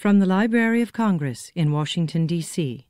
From the Library of Congress in Washington, D.C.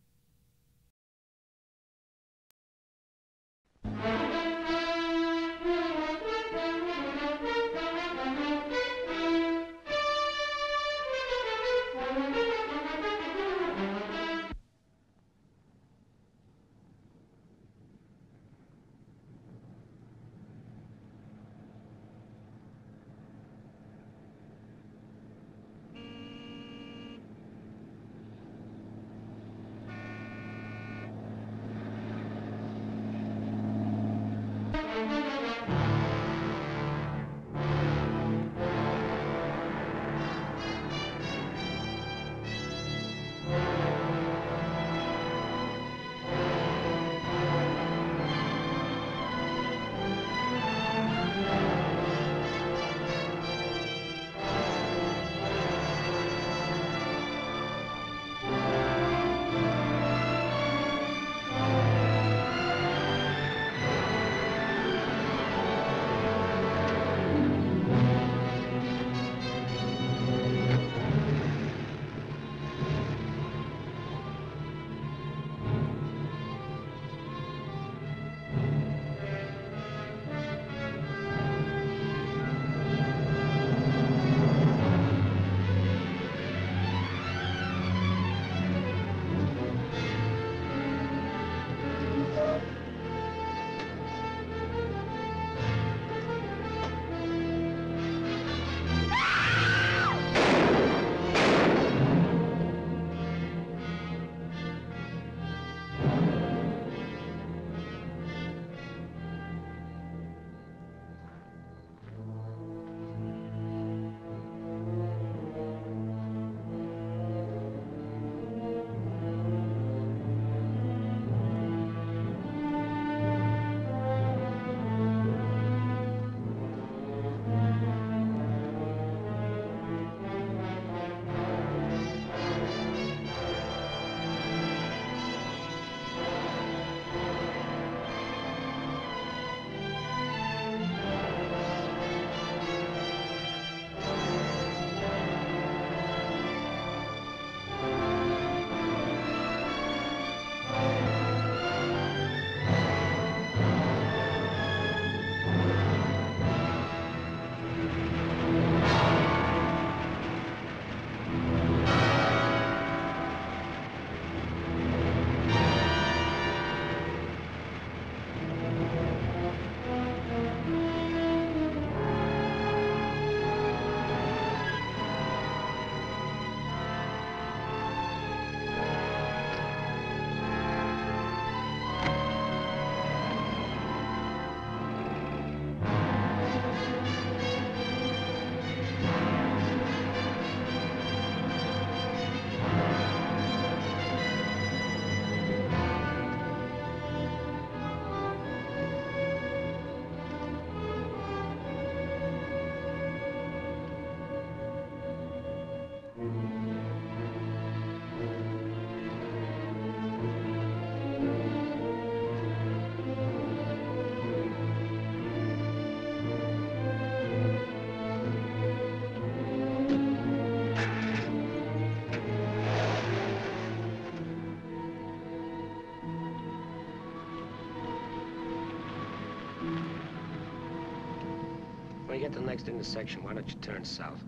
When you get to the next intersection, why don't you turn south?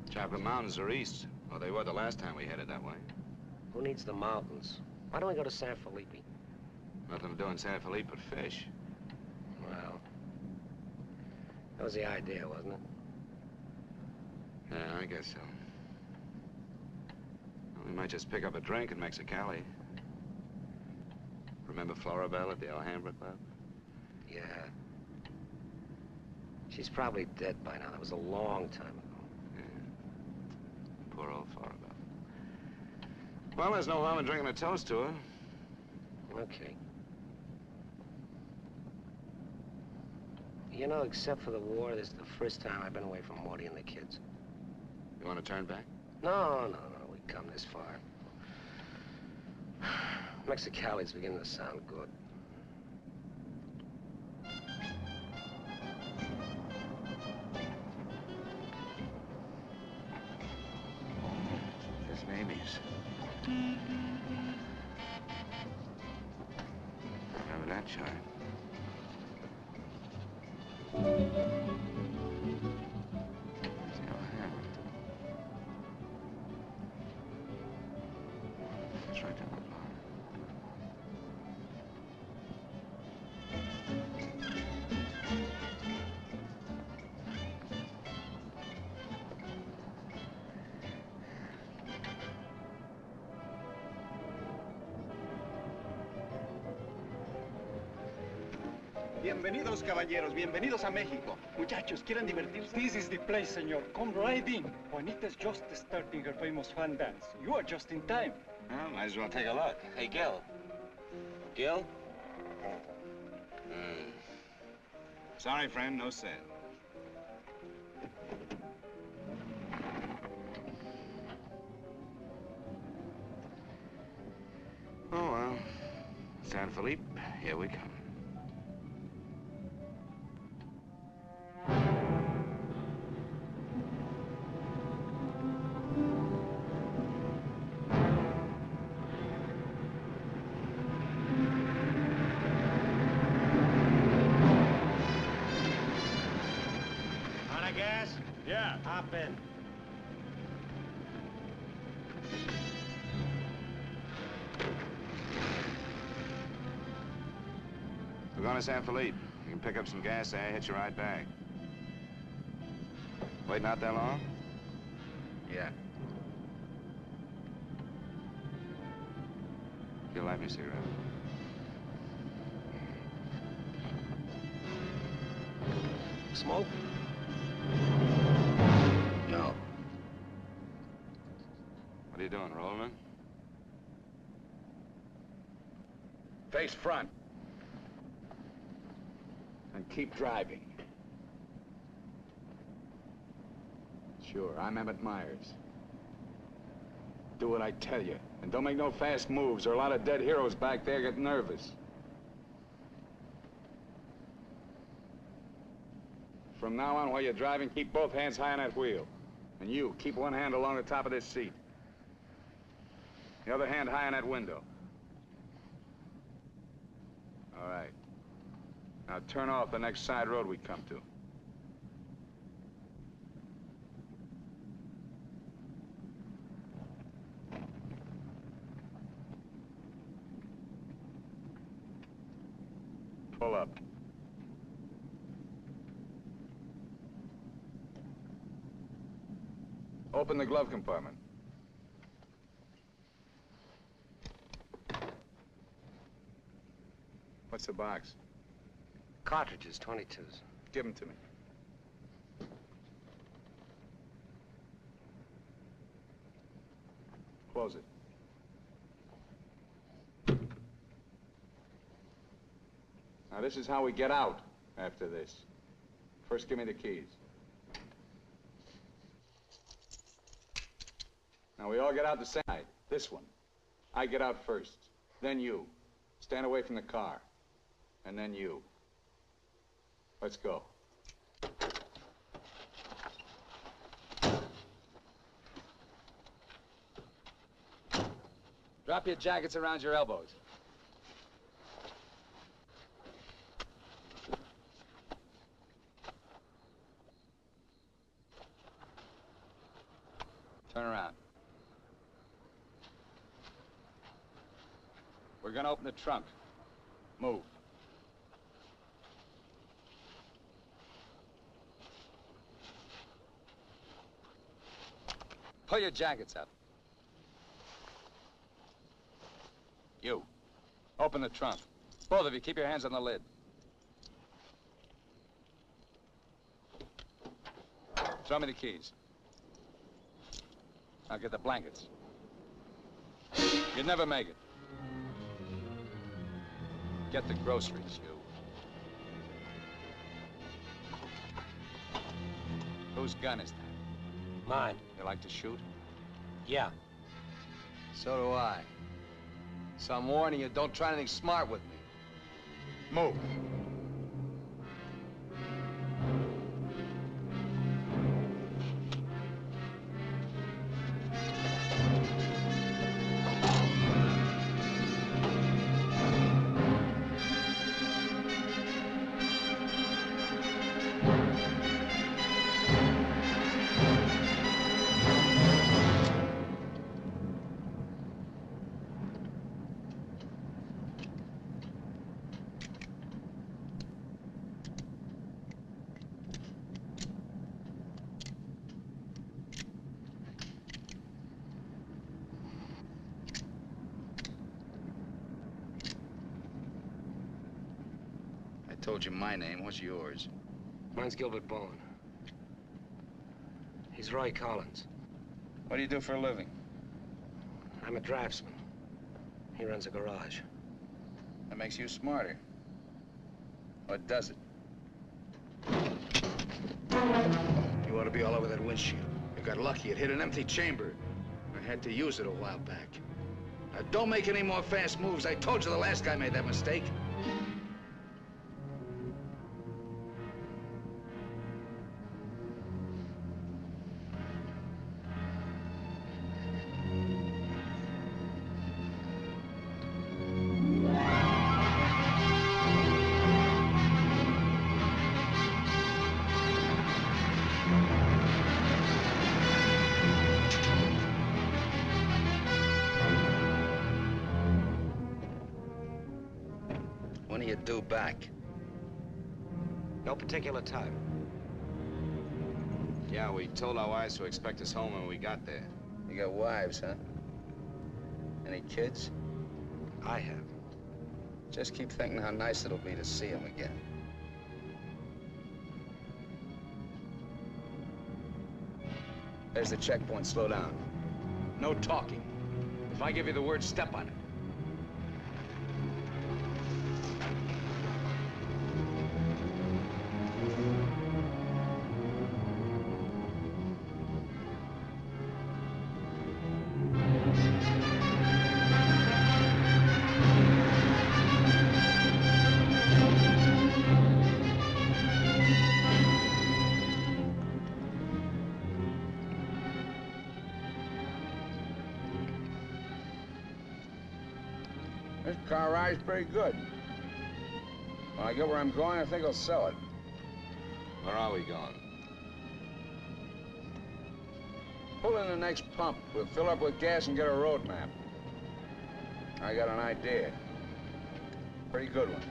Chocolate Mountains are east. Well, they were the last time we headed that way. Who needs the mountains? Why don't we go to San Felipe? Nothing to do in San Felipe but fish. Well, that was the idea, wasn't it? Yeah, I guess so. Well, we might just pick up a drink in Mexicali. Remember Floribel at the Alhambra Club? Yeah. She's probably dead by now. That was a long time ago. Yeah. Poor old Floribel. Well, there's no harm in drinking a toast to her. Okay. You know, except for the war, this is the first time I've been away from Morty and the kids. You want to turn back? No. We've come this far. Mexicali's beginning to sound good. His babies. Remember that chart. There's no hand. It's right down the block. Bienvenidos, caballeros. Bienvenidos a México. Muchachos, ¿quieren divertirse? This is the place, senor. Come right in. Juanita's just starting her famous fan dance. You are just in time. Well, might as well take a look. Hey, Gil. Gil? Sorry, friend, no sale. Oh, well. San Felipe, here we come. Yeah. Hop in. We're going to San Felipe. You can pick up some gas there, hitch a ride back. Waiting out there long? Yeah. You'll light me a cigarette. Smoke? No. What are you doing, rolling? Face front. And keep driving. Sure, I'm Emmett Myers. Do what I tell you. And don't make no fast moves, or a lot of dead heroes back there get nervous. From now on, while you're driving, keep both hands high on that wheel. And you, keep one hand along the top of this seat. The other hand high on that window. All right. Now turn off the next side road we come to. Pull up. Open the glove compartment. What's the box? Cartridges, 22s. Give them to me. Close it. Now, this is how we get out after this. First, give me the keys. Now, we all get out the same night. This one. I get out first. Then you. Stand away from the car. And then you. Let's go. Drop your jackets around your elbows. Turn around. We're gonna open the trunk. Move. Pull your jackets up. You. Open the trunk. Both of you, keep your hands on the lid. Throw me the keys. Now get the blankets. You'd never make it. Get the groceries, you. Whose gun is that? Mine. You like to shoot? Yeah. So do I. So I'm warning you, don't try anything smart with me. Move. told you my name. What's yours? Mine's Gilbert Bowen. He's Roy Collins. What do you do for a living? I'm a draftsman. He runs a garage. That makes you smarter. Or does it? You ought to be all over that windshield. You got lucky. It hit an empty chamber. I had to use it a while back. Now, don't make any more fast moves. I told you the last guy made that mistake. When are you due back? No particular time. Yeah, we told our wives to expect us home when we got there. You got wives, huh? Any kids? I have. Just keep thinking how nice it'll be to see them again. There's the checkpoint. Slow down. No talking. If I give you the word, step on it. This car ride's pretty good. When I get where I'm going, I think I'll sell it. Where are we going? Pull in the next pump. We'll fill up with gas and get a road map. I got an idea. Pretty good one.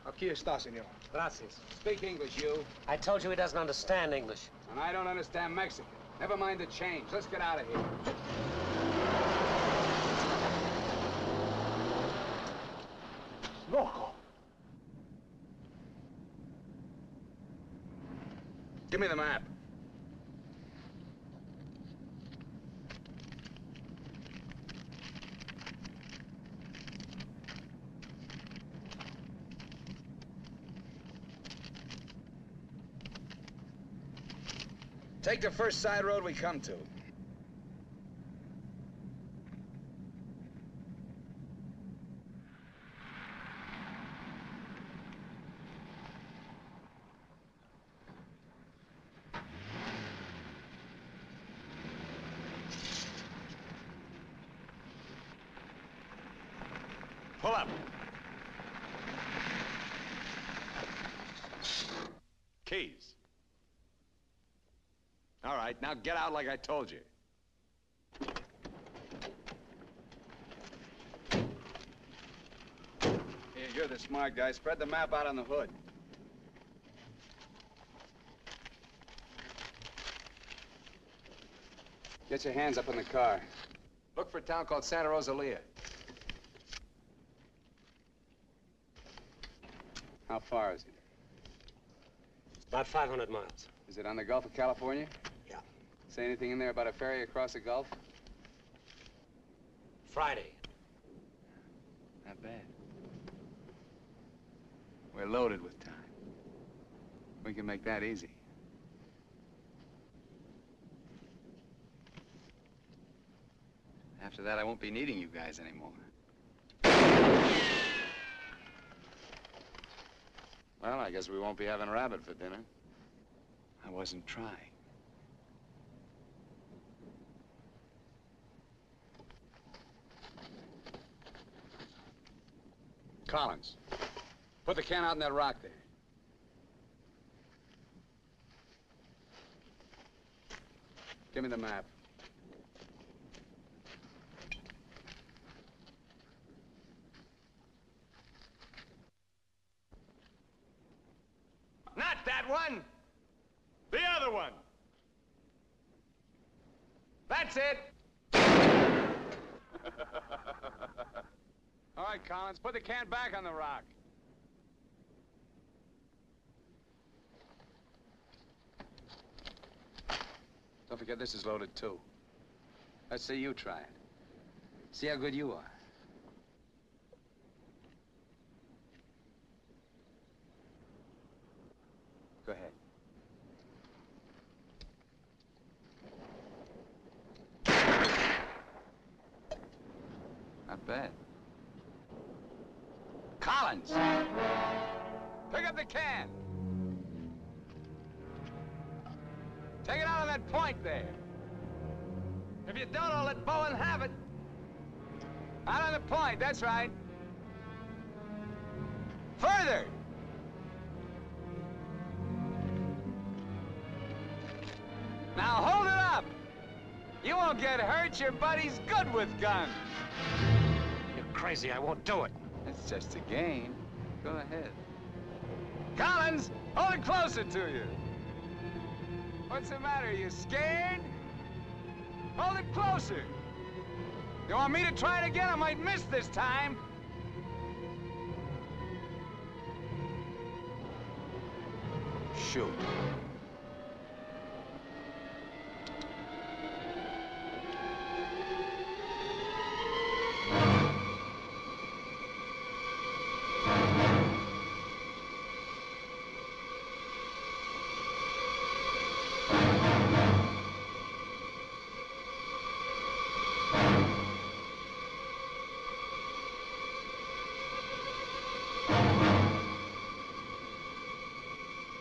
Aquí está, senor. Gracias. Speak English, you. I told you he doesn't understand English. And I don't understand Mexican. Never mind the change. Let's get out of here. Loco. Give me the map. Take the first side road we come to. Pull up. Keys. All right, now get out like I told you. Here, you're the smart guy. Spread the map out on the hood. Get your hands up in the car. Look for a town called Santa Rosalia. How far is it? About 500 miles. Is it on the Gulf of California? Yeah. Say anything in there about a ferry across the Gulf? Friday. Not bad. We're loaded with time. We can make that easy. After that, I won't be needing you guys anymore. Well, I guess we won't be having rabbit for dinner. I wasn't trying. Collins, put the can out in that rock there. Give me the map. one? The other one. That's it. All right, Collins, put the can back on the rock. Don't forget this is loaded, too. Let's see you try it. See how good you are. Go ahead. Not bad. Collins! Pick up the can! Take it out on that point there. If you don't, I'll let Bowen have it. Out on the point, that's right. Further! Now hold it up! You won't get hurt, your buddy's good with guns. You're crazy, I won't do it. It's just a game. Go ahead. Collins, hold it closer to you. What's the matter, you scared? Hold it closer. You want me to try it again? I might miss this time. Shoot.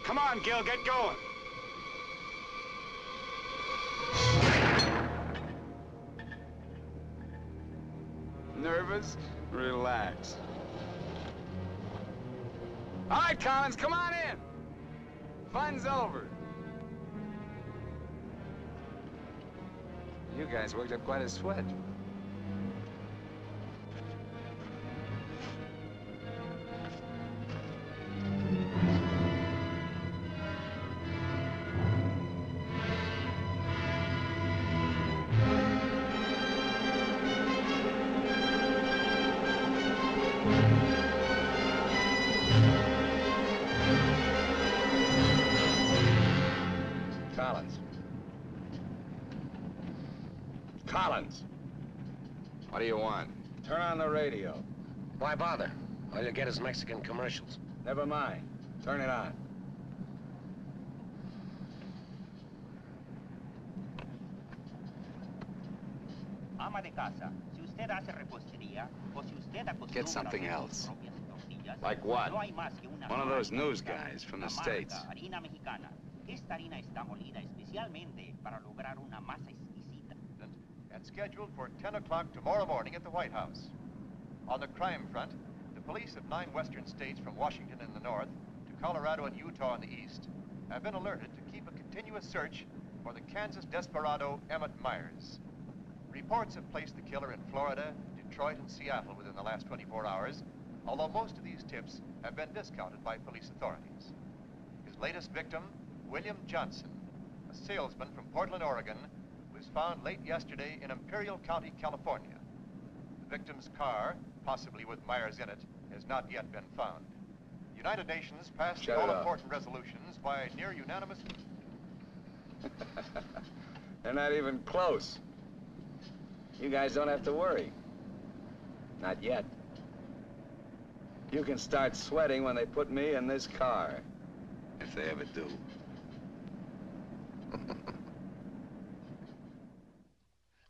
Come on, Gil, get going. Nervous? Relax. All right, Collins, come on in. Fun's over. You guys worked up quite a sweat. Collins. What do you want? Turn on the radio. Why bother? All you'll get is Mexican commercials. Never mind. Turn it on. Ama de casa, si usted hace repostería o si usted acostumbra Get something else. propias tortillas, Like what? no hay más que una One of those marca news única, guys from la the marca States. harina mexicana. Esta harina está molida especialmente para lograr una masa exquisita. And scheduled for 10 o'clock tomorrow morning at the White House. On the crime front, the police of 9 western states from Washington in the north to Colorado and Utah in the east have been alerted to keep a continuous search for the Kansas desperado Emmett Myers. Reports have placed the killer in Florida, Detroit, and Seattle within the last 24 hours, although most of these tips have been discounted by police authorities. His latest victim, William Johnson, a salesman from Portland, Oregon, was found late yesterday in Imperial County, California. The victim's car, possibly with Myers in it, has not yet been found. The United Nations passed the all-important resolutions by near unanimous... They're not even close. You guys don't have to worry. Not yet. You can start sweating when they put me in this car. If they ever do.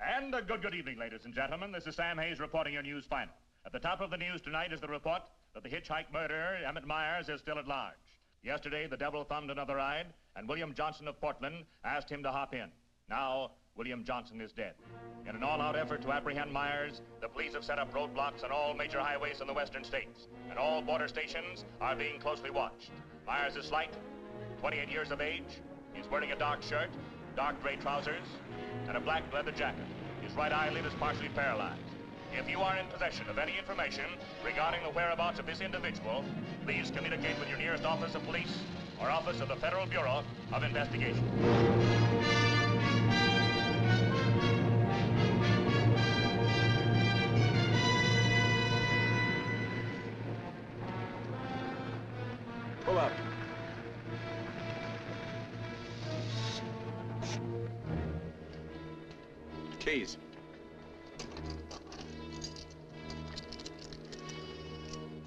And a good evening, ladies and gentlemen. This is Sam Hayes reporting your news final. At the top of the news tonight is the report that the hitchhike murderer, Emmett Myers, is still at large. Yesterday, the devil thumbed another ride, and William Johnson of Portland asked him to hop in. Now, William Johnson is dead. In an all-out effort to apprehend Myers, the police have set up roadblocks on all major highways in the western states, and all border stations are being closely watched. Myers is slight, 28 years of age. He's wearing a dark shirt, dark gray trousers, and a black leather jacket. His right eyelid is partially paralyzed. If you are in possession of any information regarding the whereabouts of this individual, please communicate with your nearest office of police or office of the Federal Bureau of Investigation. Pull up. Keys.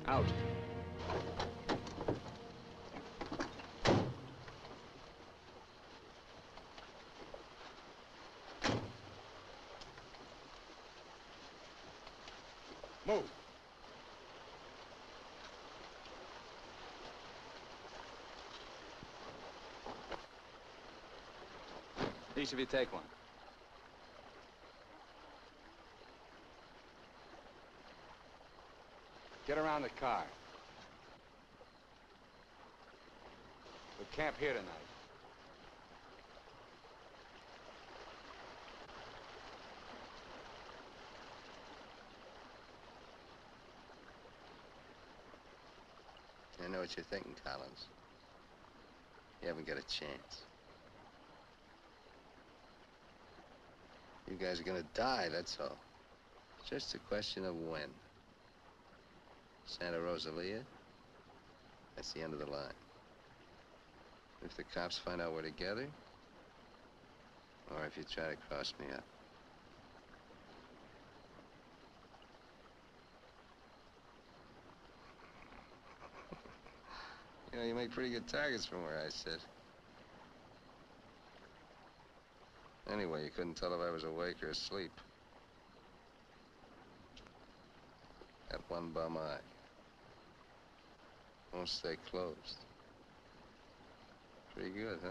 Out. Move. Each of you take one. Get around the car. We camp here tonight. I know what you're thinking, Collins. You haven't got a chance. You guys are gonna die, that's all. It's just a question of when. Santa Rosalia, that's the end of the line. If the cops find out we're together, or if you try to cross me up. You know, you make pretty good targets from where I sit. Anyway, you couldn't tell if I was awake or asleep. That one bum eye won't stay closed. Pretty good, huh?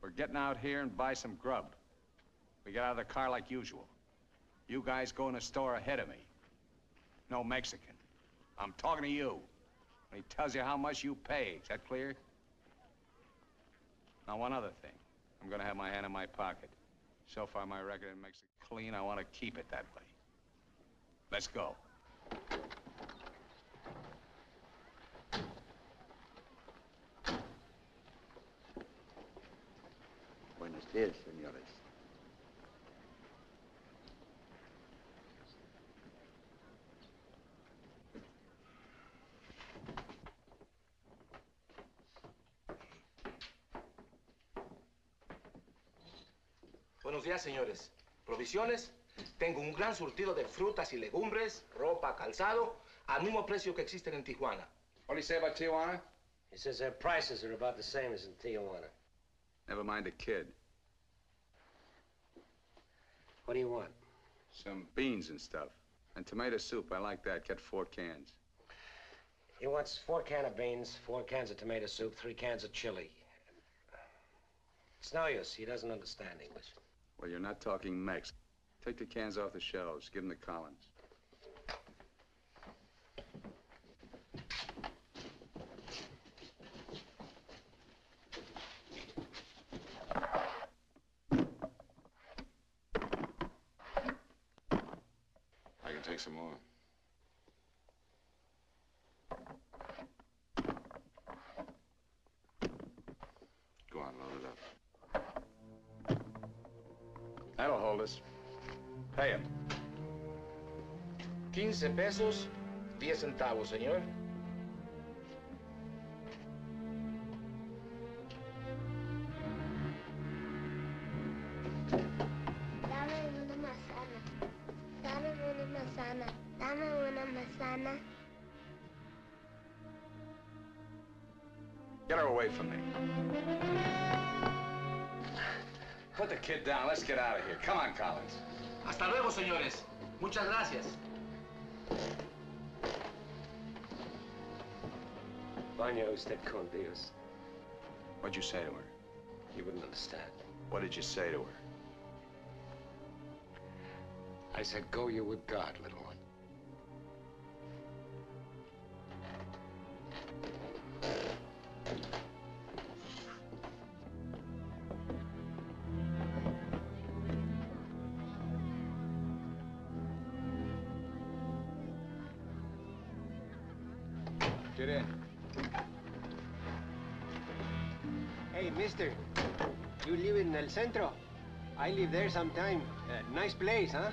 We're getting out here and buy some grub. We get out of the car like usual. You guys go in the store ahead of me. No Mexican. I'm talking to you. And he tells you how much you pay. Is that clear? Now, one other thing. I'm gonna have my hand in my pocket. So far, my record in Mexico clean. I want to keep it that way. Let's go. Buenos días, señores. Buenos días, señores. ¿Provisiones? Tengo un gran surtido de frutas y legumbres, ropa, calzado, al mismo precio que existen en Tijuana. What do you say about Tijuana? He says their prices are about the same as in Tijuana. Never mind the kid. What do you want? Some beans and stuff. And tomato soup. I like that. Get 4 cans. He wants 4 cans of beans, 4 cans of tomato soup, 3 cans of chili. It's no use. He doesn't understand English. Well, you're not talking Mex. Take the cans off the shelves. Give them to Collins. I can take some more. Go on, load it up. That'll hold us. Pay him. 15 pesos, 10 centavos, señor. Dame una manzana. Dame una manzana. Dame una manzana. Get her away from me. Put the kid down. Let's get out of here. Come on, Collins. Hasta luego, señores. Muchas gracias. Vaya usted con Dios. What'd you say to her? You wouldn't understand. What did you say to her? I said, go you with God, little one. Get in. Hey, mister. You live in El Centro? I live there sometime. Nice place, huh?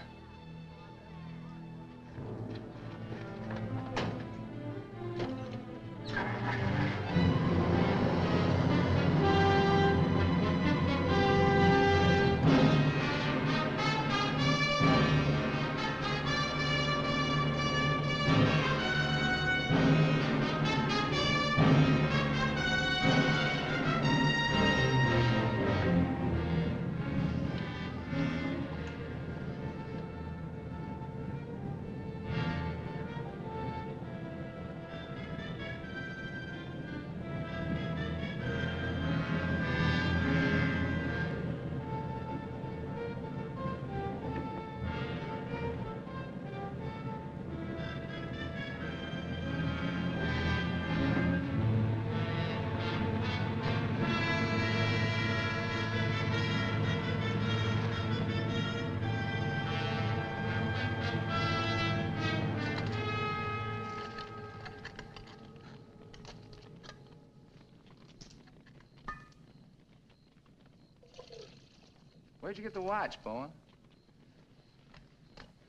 Where'd you get the watch, Bowen?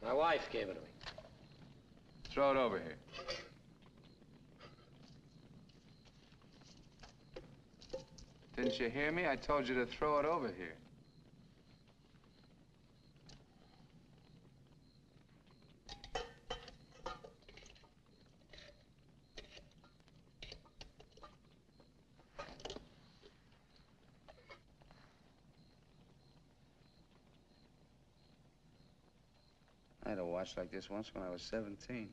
My wife gave it to me. Throw it over here. Didn't you hear me? I told you to throw it over here. I had a watch like this once when I was 17.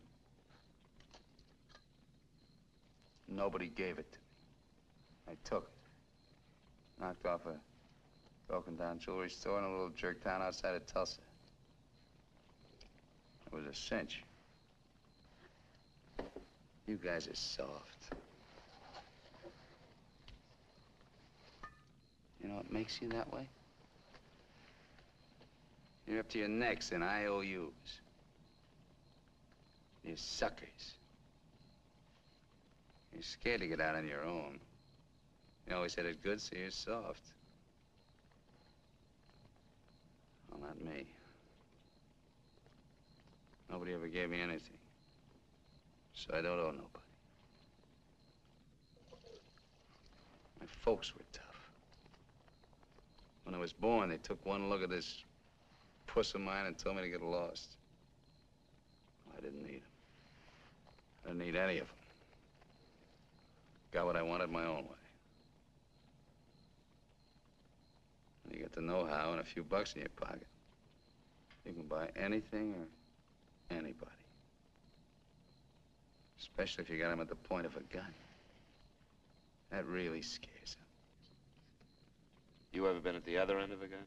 Nobody gave it to me. I took it. Knocked off a broken-down jewelry store in a little jerk town outside of Tulsa. It was a cinch. You guys are soft. You know what makes you that way? You're up to your necks in IOUs. You're suckers. You're scared to get out on your own. You always had it good, so you're soft. Well, not me. Nobody ever gave me anything. So I don't owe nobody. My folks were tough. When I was born, they took one look at this puss of mine and told me to get lost. Well, I didn't need them. I didn't need any of them. Got what I wanted my own way. And you get the know-how and a few bucks in your pocket. You can buy anything or anybody. Especially if you got them at the point of a gun. That really scares them. You ever been at the other end of a gun?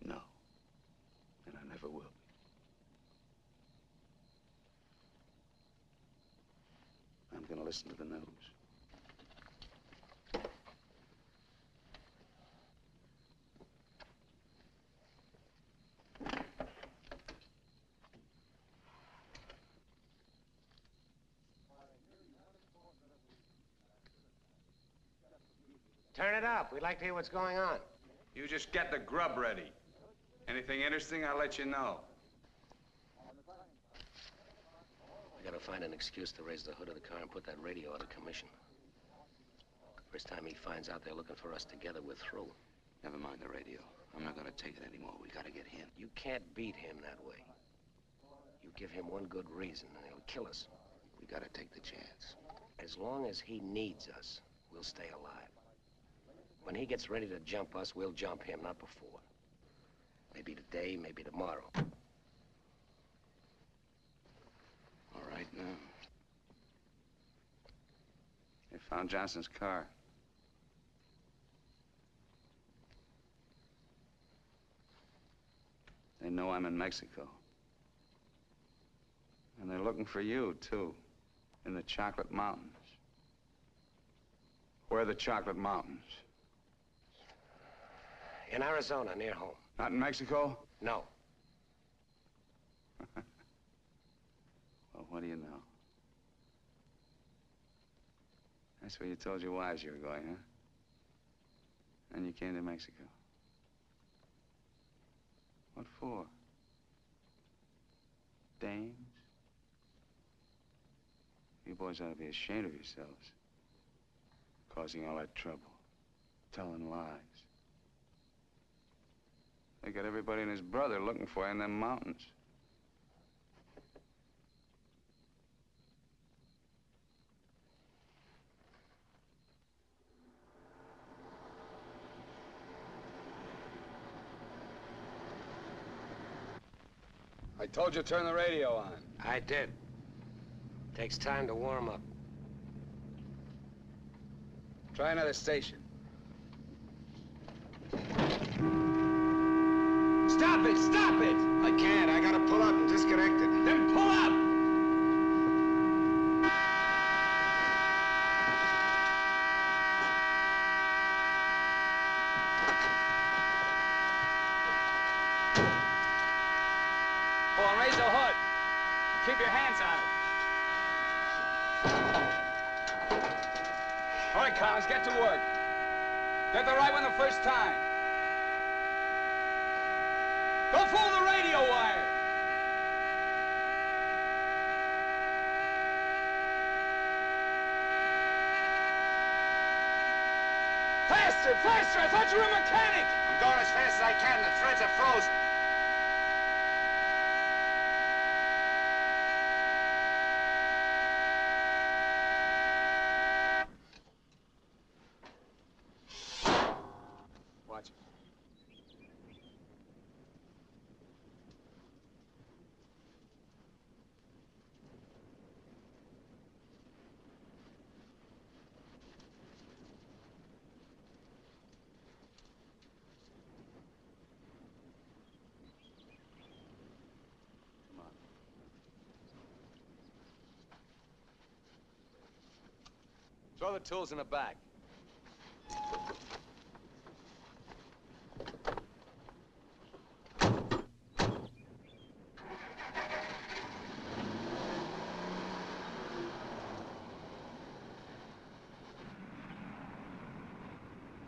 No. And I never will be. I'm gonna listen to the news. Turn it up. We'd like to hear what's going on. You just get the grub ready. Anything interesting, I'll let you know. to find an excuse to raise the hood of the car and put that radio out of commission. First time he finds out they're looking for us together, we're through. Never mind the radio. I'm not gonna take it anymore. We gotta get him. You can't beat him that way. You give him one good reason and he'll kill us. We gotta take the chance. As long as he needs us, we'll stay alive. When he gets ready to jump us, we'll jump him, not before. Maybe today, maybe tomorrow. All right, now. They found Johnson's car. They know I'm in Mexico. And they're looking for you, too, in the Chocolate Mountains. Where are the Chocolate Mountains? In Arizona, near home. Not in Mexico? No. Well, what do you know? That's where you told your wives you were going, huh? And you came to Mexico. What for? Dames? You boys ought to be ashamed of yourselves. Causing all that trouble. Telling lies. They got everybody and his brother looking for you in them mountains. I told you to turn the radio on. I did. Takes time to warm up. Try another station. Stop it! Stop it! I can't. I gotta pull up and disconnect it. Then pull up! Oh, and raise the hood. Keep your hands on it. All right, Collins, get to work. Get the right one the first time. Don't fool the radio wire. Faster, faster! I thought you were a mechanic. I'm going as fast as I can. The threads are frozen. Watch it. Throw the tools in the back.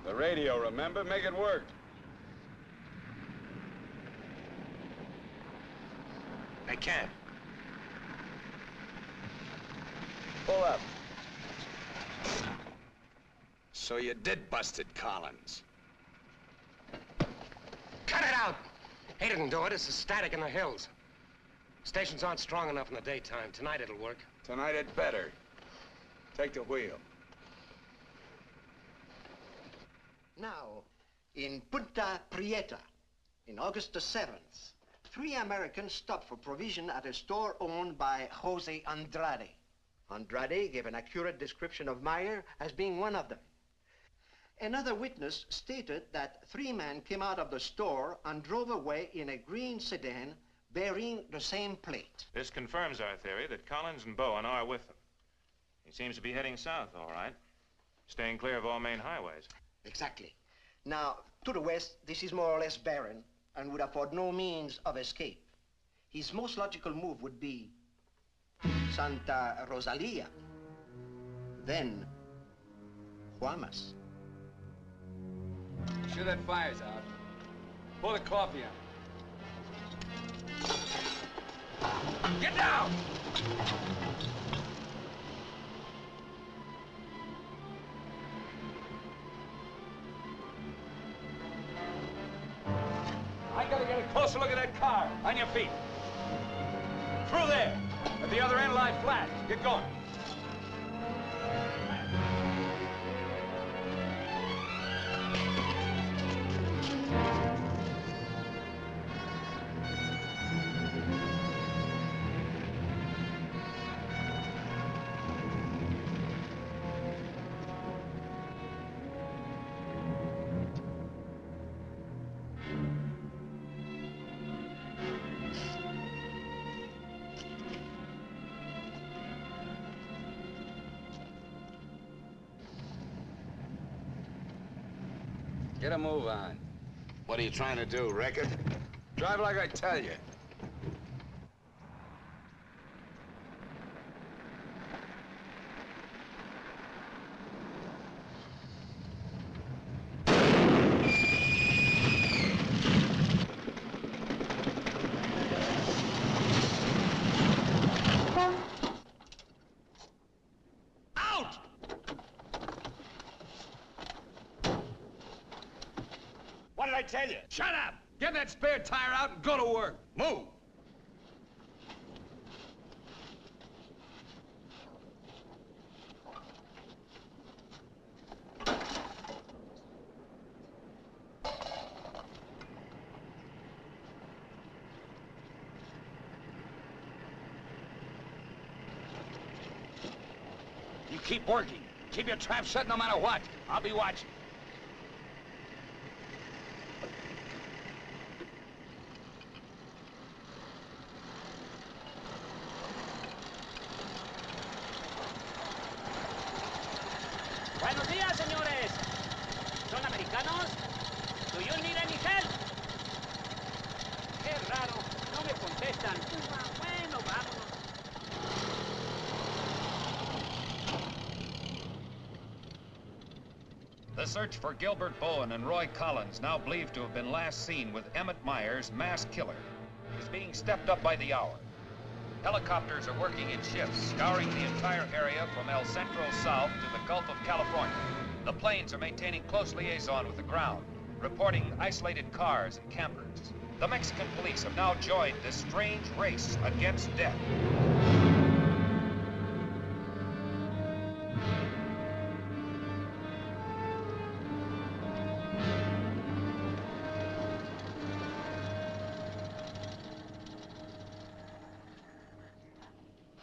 The radio, remember? Make it work. They can't. Pull up. So you did bust it, Collins. Cut it out! He didn't do it. It's the static in the hills. Stations aren't strong enough in the daytime. Tonight it'll work. Tonight it better. Take the wheel. Now, in Punta Prieta, in August the 7th, 3 Americans stopped for provision at a store owned by Jose Andrade. Andrade gave an accurate description of Meyer as being one of them. Another witness stated that 3 men came out of the store and drove away in a green sedan bearing the same plate. This confirms our theory that Collins and Bowen are with them. He seems to be heading south, all right, staying clear of all main highways. Exactly. Now, to the west, this is more or less barren and would afford no means of escape. His most logical move would be Santa Rosalia, then Guamas. Sure that fire's out. Pour the coffee on. Get down! I gotta get a closer look at that car. On your feet. Through there. At the other end, lie flat. Get going. Get a move on. What are you trying to do, wreck it? Drive like I tell you. What did I tell you? Shut up! Get that spare tire out and go to work. Move! You keep working. Keep your trap shut no matter what. I'll be watching. Buenos días, señores. ¿Son americanos? Do you need any help? Qué raro, no me contestan. Bueno, vámonos. The search for Gilbert Bowen and Roy Collins, now believed to have been last seen with Emmett Myers, mass killer, is being stepped up by the hour. Helicopters are working in shifts, scouring the entire area from El Centro south to the Gulf of California. The planes are maintaining close liaison with the ground, reporting isolated cars and campers. The Mexican police have now joined this strange race against death.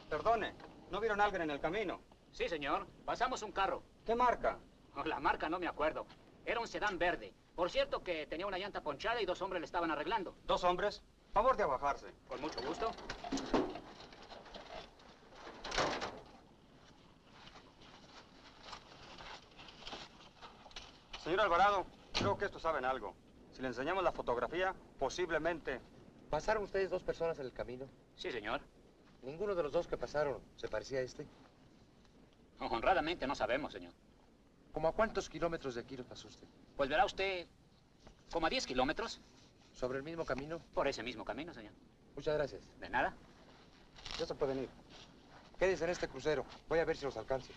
Perdone, ¿no vieron a alguien en el camino? Sí, señor. Pasamos un carro. ¿Qué marca? Oh, la marca no me acuerdo. Era un sedán verde. Por cierto que tenía una llanta ponchada y dos hombres le estaban arreglando. ¿Dos hombres? Favor de abajarse. Con mucho gusto. Señor Alvarado, creo que estos saben algo. Si le enseñamos la fotografía, posiblemente... ¿Pasaron ustedes dos personas en el camino? Sí, señor. ¿Ninguno de los dos que pasaron se parecía a este? Honradamente no sabemos, señor. ¿Cómo a cuántos kilómetros de aquí los pasó usted? Pues verá usted, como a 10 kilómetros. ¿Sobre el mismo camino? Por ese mismo camino, señor. Muchas gracias. De nada. Ya se pueden ir. Quédense en este crucero. Voy a ver si los alcanzo.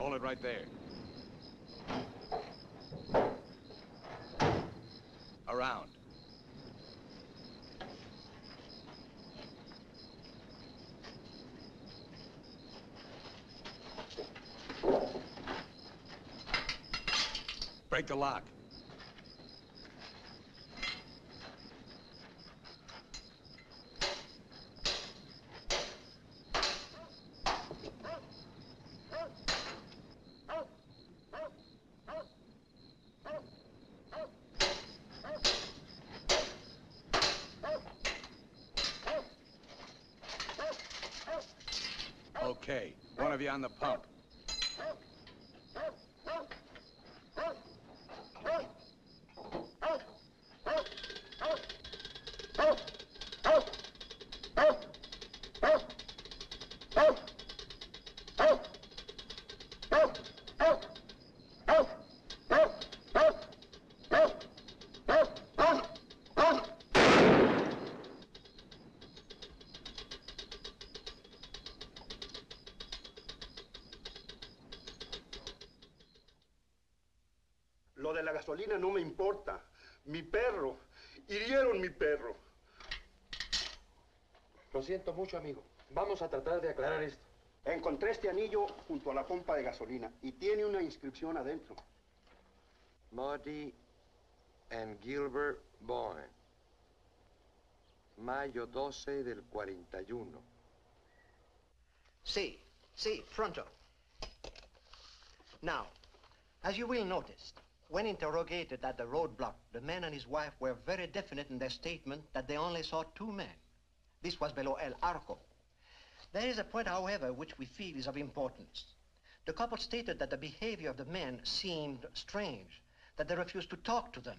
Hold it right there. Around. Break the lock. Okay, one of you on the pump. Lo de la gasolina no me importa. Mi perro. Hirieron mi perro. Lo siento mucho, amigo. Vamos a tratar de aclarar esto. Encontré este anillo junto a la pompa de gasolina y tiene una inscripción adentro. Marty and Gilbert Bowen. Mayo 12 del 41. Sí, pronto. Now, as you will notice, when interrogated at the roadblock, the man and his wife were very definite in their statement that they only saw two men. This was below El Arco. There is a point, however, which we feel is of importance. The couple stated that the behavior of the men seemed strange, that they refused to talk to them.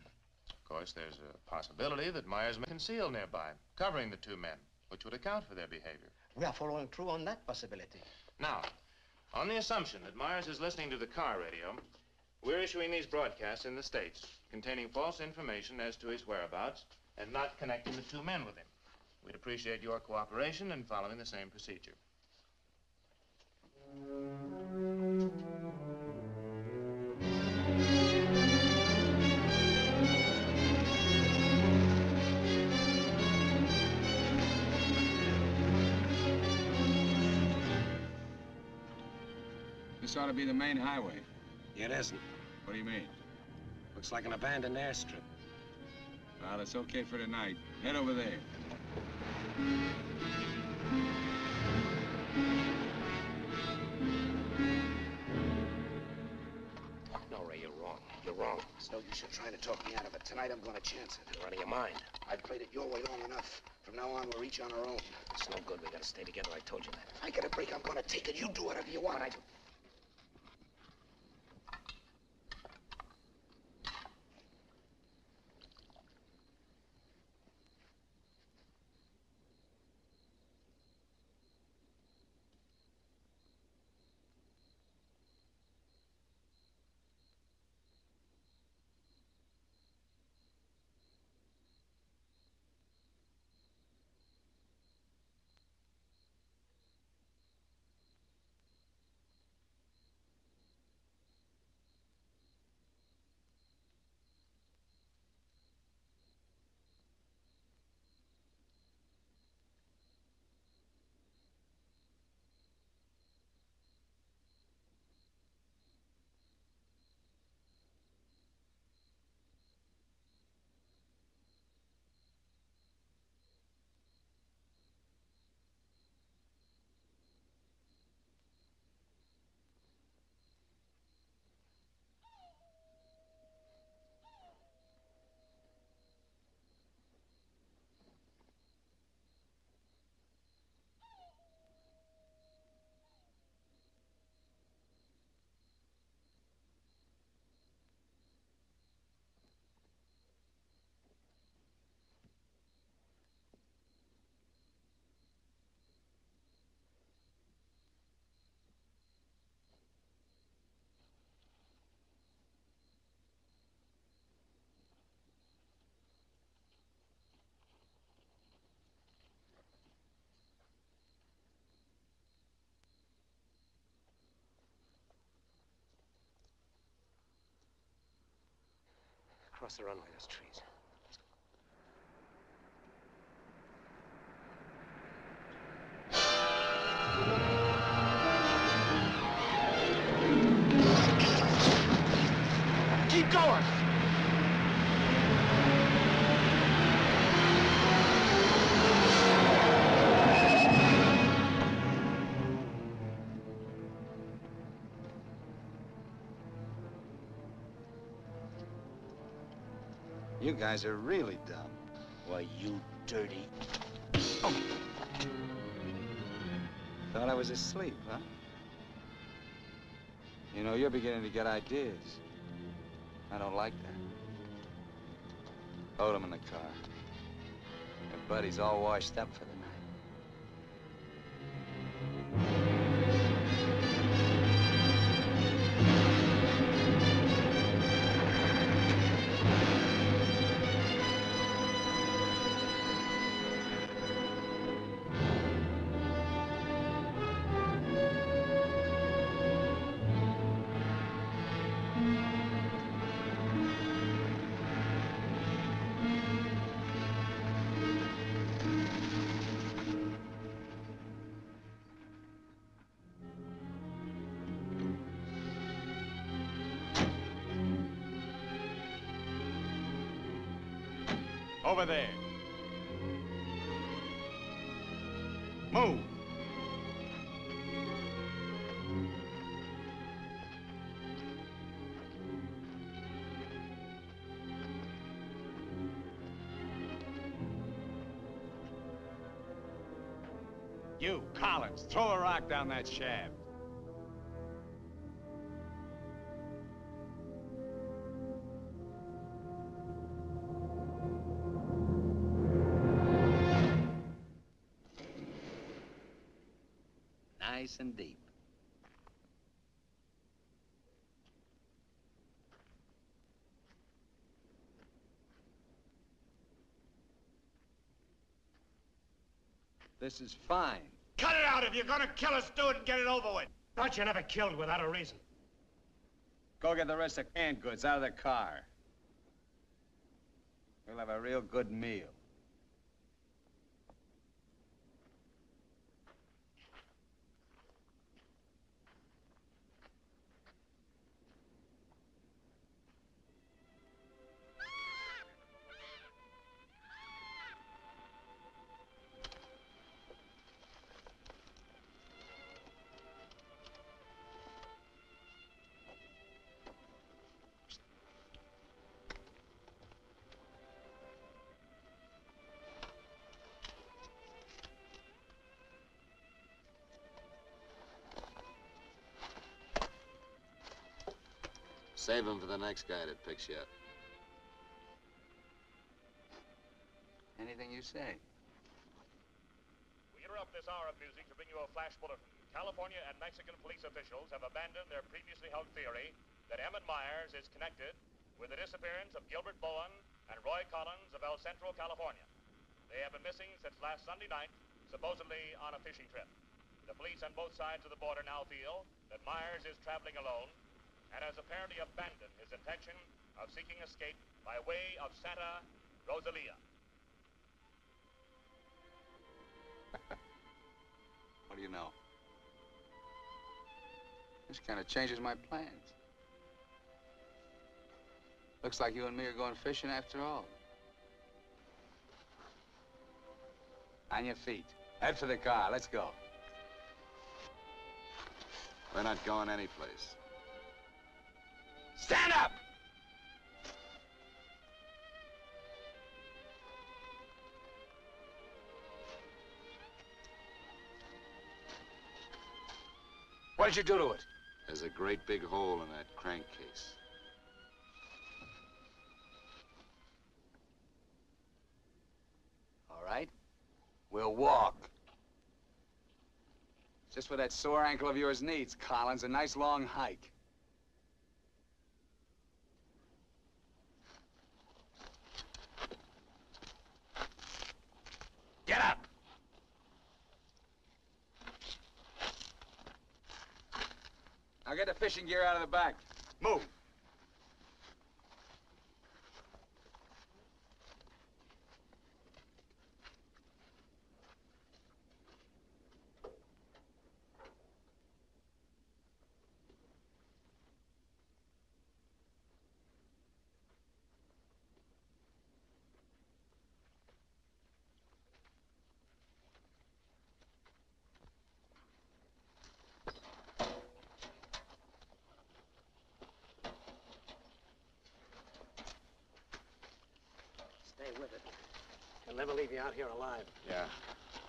Of course, there's a possibility that Myers may conceal nearby, covering the two men, which would account for their behavior. We are following through on that possibility. Now, on the assumption that Myers is listening to the car radio, we're issuing these broadcasts in the States containing false information as to his whereabouts and not connecting the two men with him. We'd appreciate your cooperation in following the same procedure. This ought to be the main highway. It isn't. What do you mean? Looks like an abandoned airstrip. Well, it's okay for tonight. Head over there. No, Ray, you're wrong. You're wrong. It's no use you trying to talk me out of it. Tonight I'm going to chance it. You're out of your mind. I've played it your way long enough. From now on, we're each on our own. It's no good. We gotta stay together. I told you that. If I get a break, I'm going to take it. You do whatever you want. across the runway, those trees. Keep going! You guys are really dumb. Why, you dirty... Oh. Thought I was asleep, huh? You know, you're beginning to get ideas. I don't like that. Hold him in the car. Your buddy's all washed up for the night. Over there. Move. You, Collins, throw a rock down that shaft. Nice and deep. This is fine. Cut it out. If you're gonna kill us, do it and get it over with. Thought you never killed without a reason. Go get the rest of canned goods out of the car. We'll have a real good meal. Save him for the next guy that picks you up. Anything you say. We interrupt this hour of music to bring you a flash bulletin. California and Mexican police officials have abandoned their previously held theory that Emmett Myers is connected with the disappearance of Gilbert Bowen and Roy Collins of El Centro, California. They have been missing since last Sunday night, supposedly on a fishing trip. The police on both sides of the border now feel that Myers is traveling alone and has apparently abandoned his intention of seeking escape by way of Santa Rosalia. What do you know? This kind of changes my plans. Looks like you and me are going fishing after all. On your feet. Head for the car. Let's go. We're not going anyplace. Stand up! What did you do to it? There's a great big hole in that crankcase. All right. We'll walk. Just what that sore ankle of yours needs, Collins. A nice long hike. Get up! Now get the fishing gear out of the back. Move. with it. He'll never leave you out here alive. Yeah.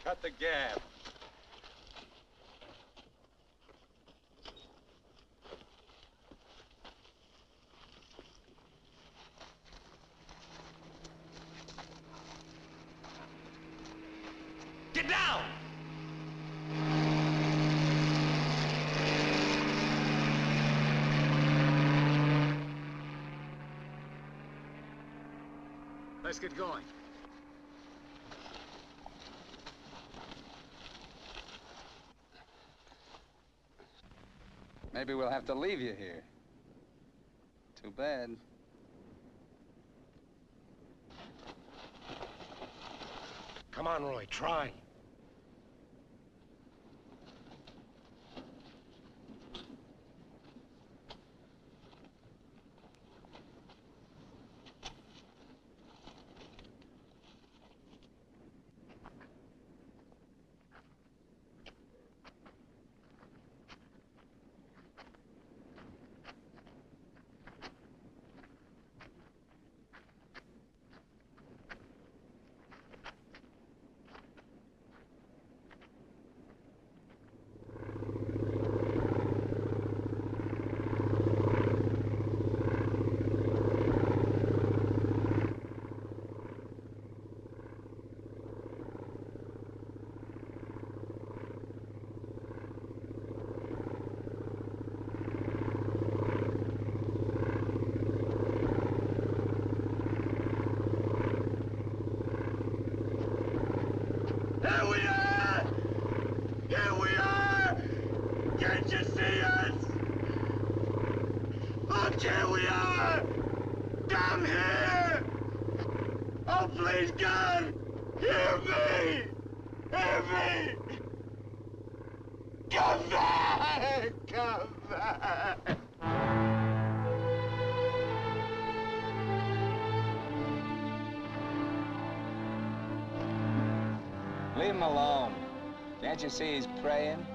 Cut the gab. Get down! Let's get going. Maybe we'll have to leave you here. Too bad. Come on, Roy, try. Here we are! Here we are! Can't you see us? Look, here we are! Come here! Oh, please, God! Hear me! Hear me! Come back! Come back! Leave him alone. Can't you see he's praying?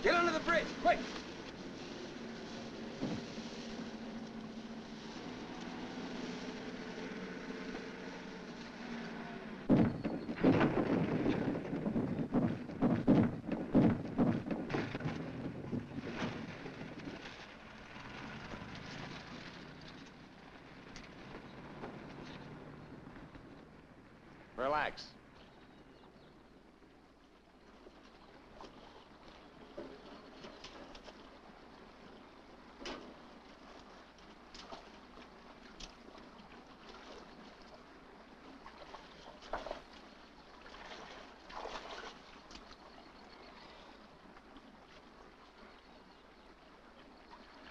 Get under the bridge, quick! Relax.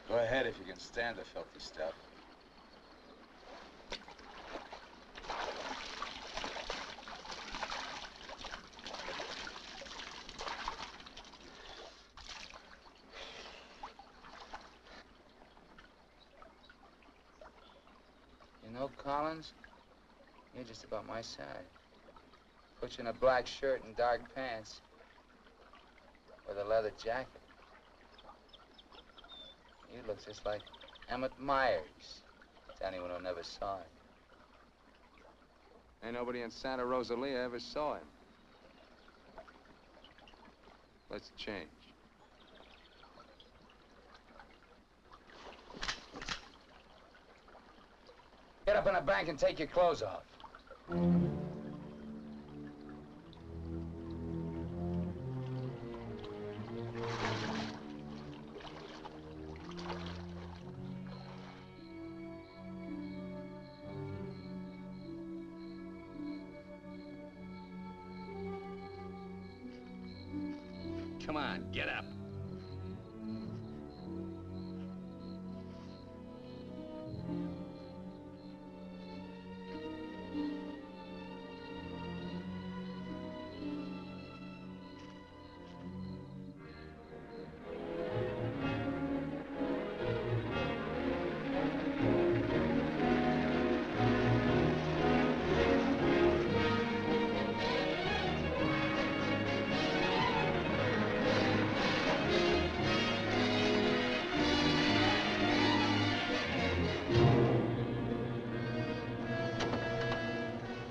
Go ahead if you can stand the filthy stuff. You know, Collins, you're just about my size. Put you in a black shirt and dark pants with a leather jacket. You look just like Emmett Myers, to anyone who never saw him. Ain't nobody in Santa Rosalia ever saw him. Let's change. up in the bank and take your clothes off. Come on, get up.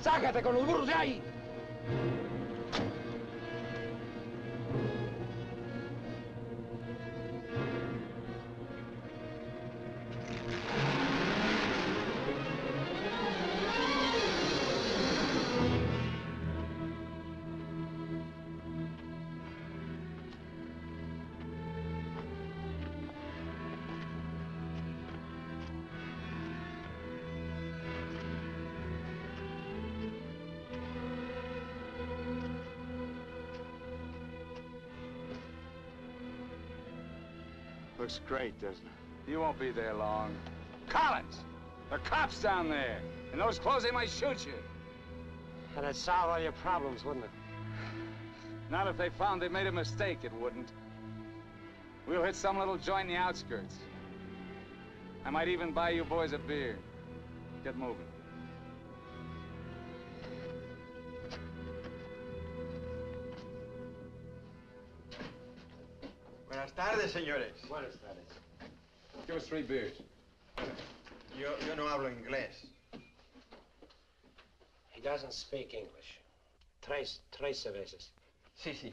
¡Sácate con los burros de ahí! Looks great, doesn't it? You won't be there long. Collins! The cops down there! In those clothes, they might shoot you. That'd solve all your problems, wouldn't it? Not if they found they made a mistake, it wouldn't. We'll hit some little joint in the outskirts. I might even buy you boys a beer. Get moving. Buenas tardes, señores. Buenas tardes. Give us 3 beers. Yo no hablo inglés. He doesn't speak English. Tres cervezas. Sí, sí.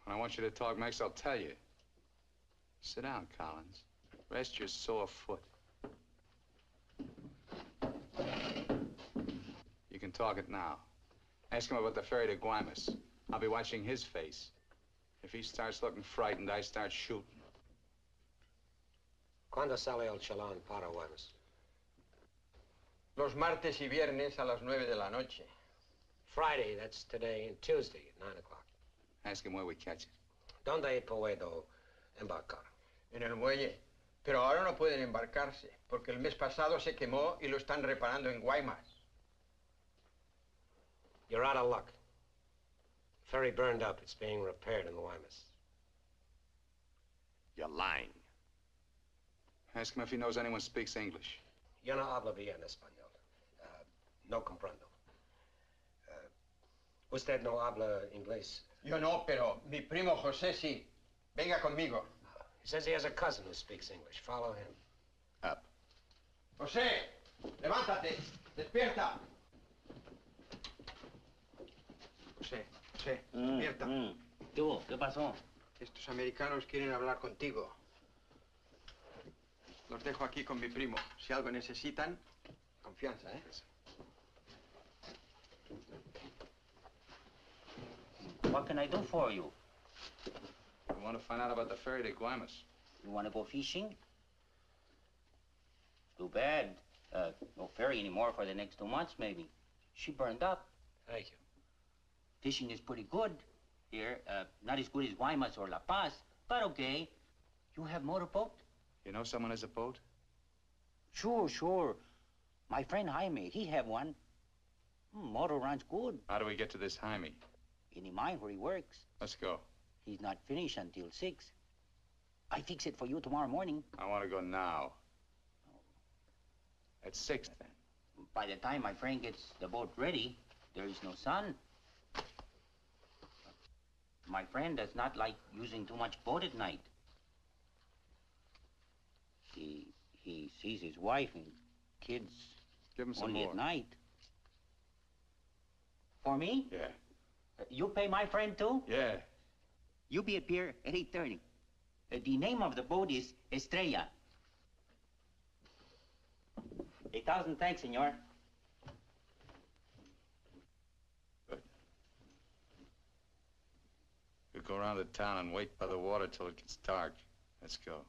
When I want you to talk next, I'll tell you. Sit down, Collins. Rest your sore foot. You can talk it now. Ask him about the ferry to Guaymas. I'll be watching his face. If he starts looking frightened, I start shooting. ¿Cuándo sale el chalán para Guaymas? Los martes y viernes a las 9 de la noche. Friday, that's today, and Tuesday at 9 o'clock. Ask him where we catch it. ¿Dónde puedo embarcar? En el muelle. Pero ahora no pueden embarcarse, porque el mes pasado se quemó y lo están reparando en Guaymas. You're out of luck. Ferry burned up. It's being repaired in the Guaymas. You're lying. Ask him if he knows anyone speaks English. Yo no hablo bien español. No comprendo. Usted no habla inglés. Yo no, pero mi primo José sí. Venga conmigo. He says he has a cousin who speaks English. Follow him. Up. José, levántate. Despierta. José, despierta. ¿Qué hubo? ¿Qué pasó? Estos americanos quieren hablar contigo. Los dejo aquí con mi primo. Si algo necesitan, confianza, ¿eh? What can I do for you? We want to find out about the ferry to Guaymas. You want to go fishing? Too bad. No ferry anymore for the next 2 months, maybe. She burned up. Thank you. Fishing is pretty good here. Not as good as Guaymas or La Paz, but okay. You have motorboat? You know someone has a boat? Sure. My friend Jaime, he have one. Motor runs good. How do we get to this Jaime? In the mine where he works. Let's go. He's not finished until 6. I fix it for you tomorrow morning. I want to go now. At 6, then. By the time my friend gets the boat ready, there is no sun. My friend does not like using too much boat at night. He sees his wife and kids Give him some only more. at night. For me? Yeah. You pay my friend too? Yeah. You be at pier at 8:30. The name of the boat is Estrella. 1,000 thanks, senor. Good. We'll go around the town and wait by the water till it gets dark. Let's go.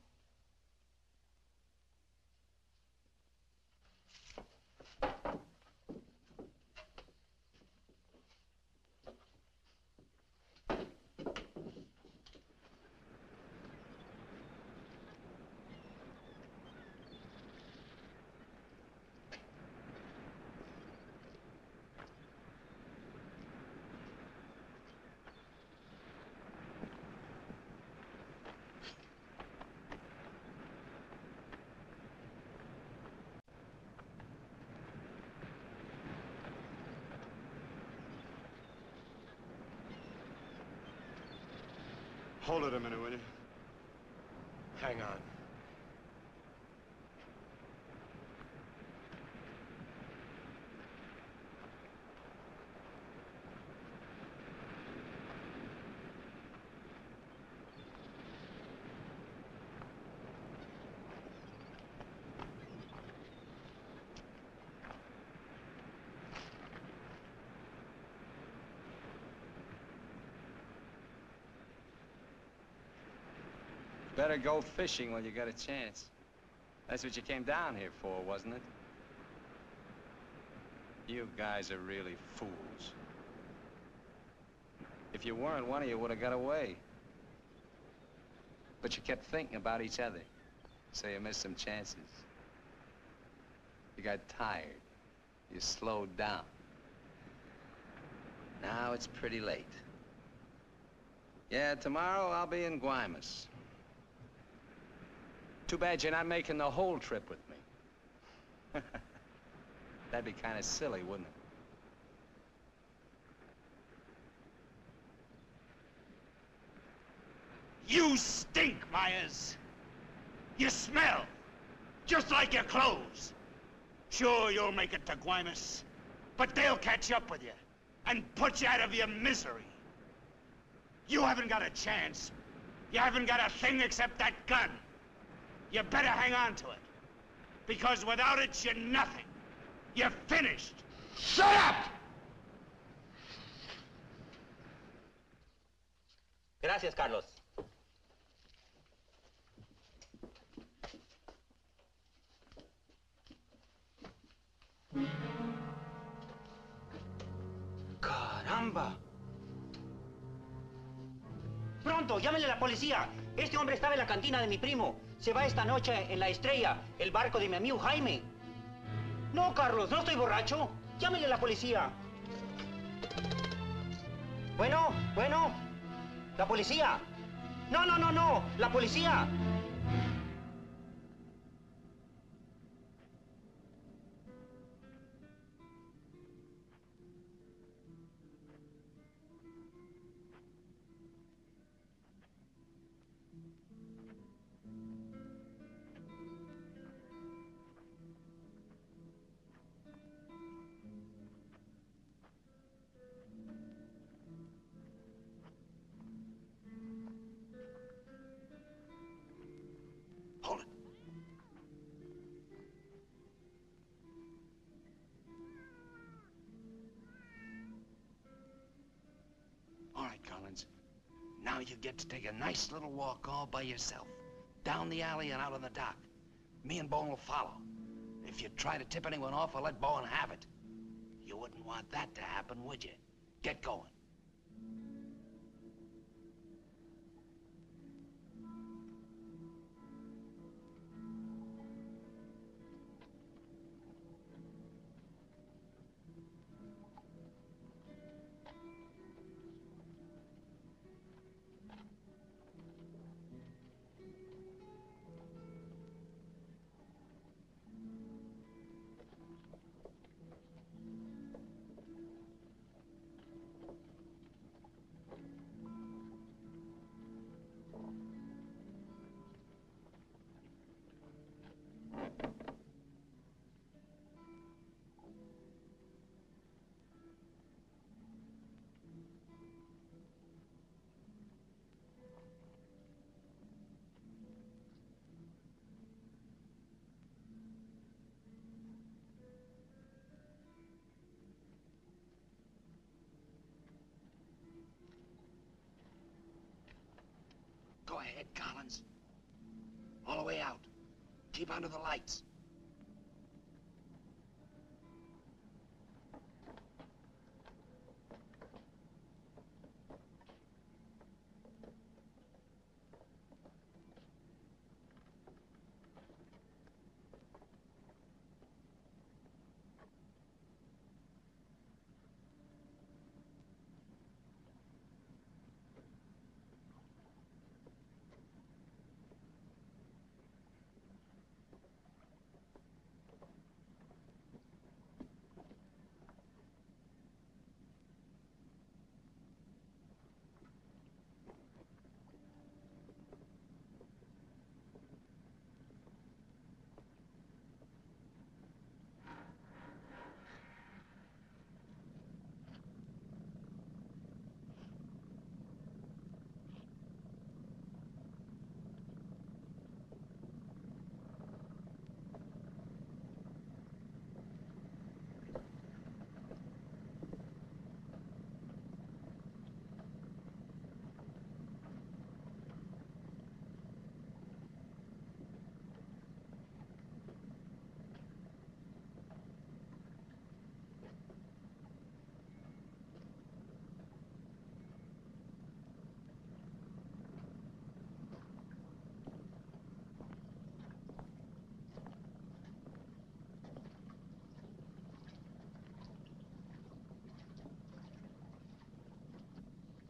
Hold it a minute, will you? Hang on. Better go fishing while you got a chance. That's what you came down here for, wasn't it? You guys are really fools. If you weren't, one of you would have got away. But you kept thinking about each other, so you missed some chances. You got tired. You slowed down. Now it's pretty late. Yeah, tomorrow I'll be in Guaymas. Too bad you're not making the whole trip with me. That'd be kind of silly, wouldn't it? You stink, Myers. You smell, just like your clothes. Sure, you'll make it to Guaymas, but they'll catch up with you and put you out of your misery. You haven't got a chance. You haven't got a thing except that gun. You better hang on to it, because without it, you're nothing. You're finished. Shut up! Gracias, Carlos. ¡Caramba! Pronto, llámenle a la policía. Este hombre estaba en la cantina de mi primo. Se va esta noche en la Estrella, el barco de mi amigo Jaime. No, Carlos, no estoy borracho. Llámenle a la policía. Bueno, la policía. No, la policía. All right, Collins. Now you get to take a nice little walk all by yourself. Down the alley and out on the dock. Me and Bowen will follow. If you try to tip anyone off, I'll let Bowen have it. You wouldn't want that to happen, would you? Get going. ahead, Collins. All the way out. Keep under the lights.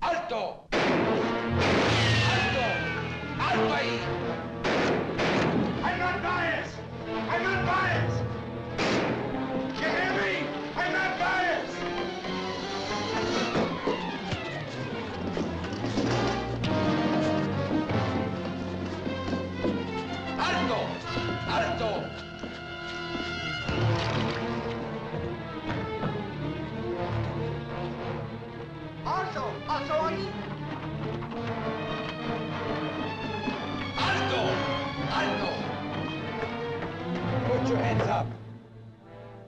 ¡Alto! ¡Alto! ¡Alto ahí! I'm not biased! I'm not biased! You hear me? I'm not biased! ¡Alto! ¡Alto! Alto! Alto ahí! ¡Alto! ¡Alto! Put your hands up.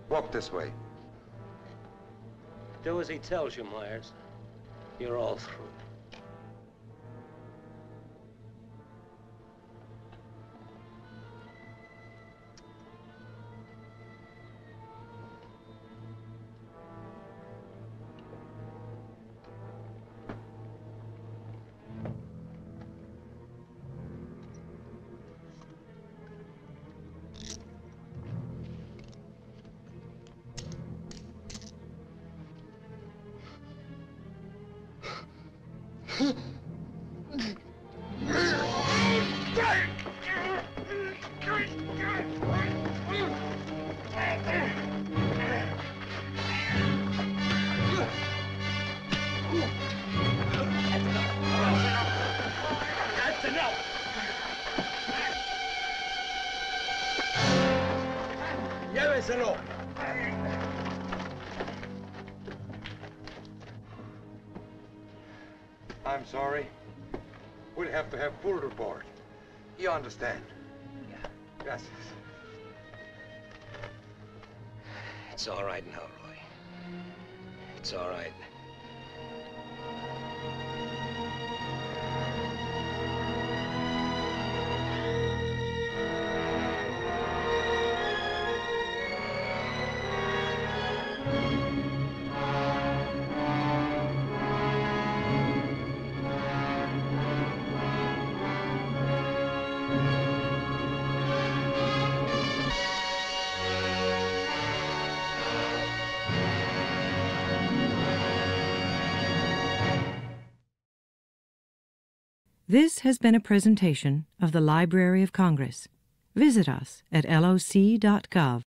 Walk this way. Do as he tells you, Myers. You're all through. That's enough! Llévenselo. I'm sorry. We'll have to have full report. You understand? Yeah. Gracias. It's all right now, Roy. It's all right. This has been a presentation of the Library of Congress. Visit us at loc.gov.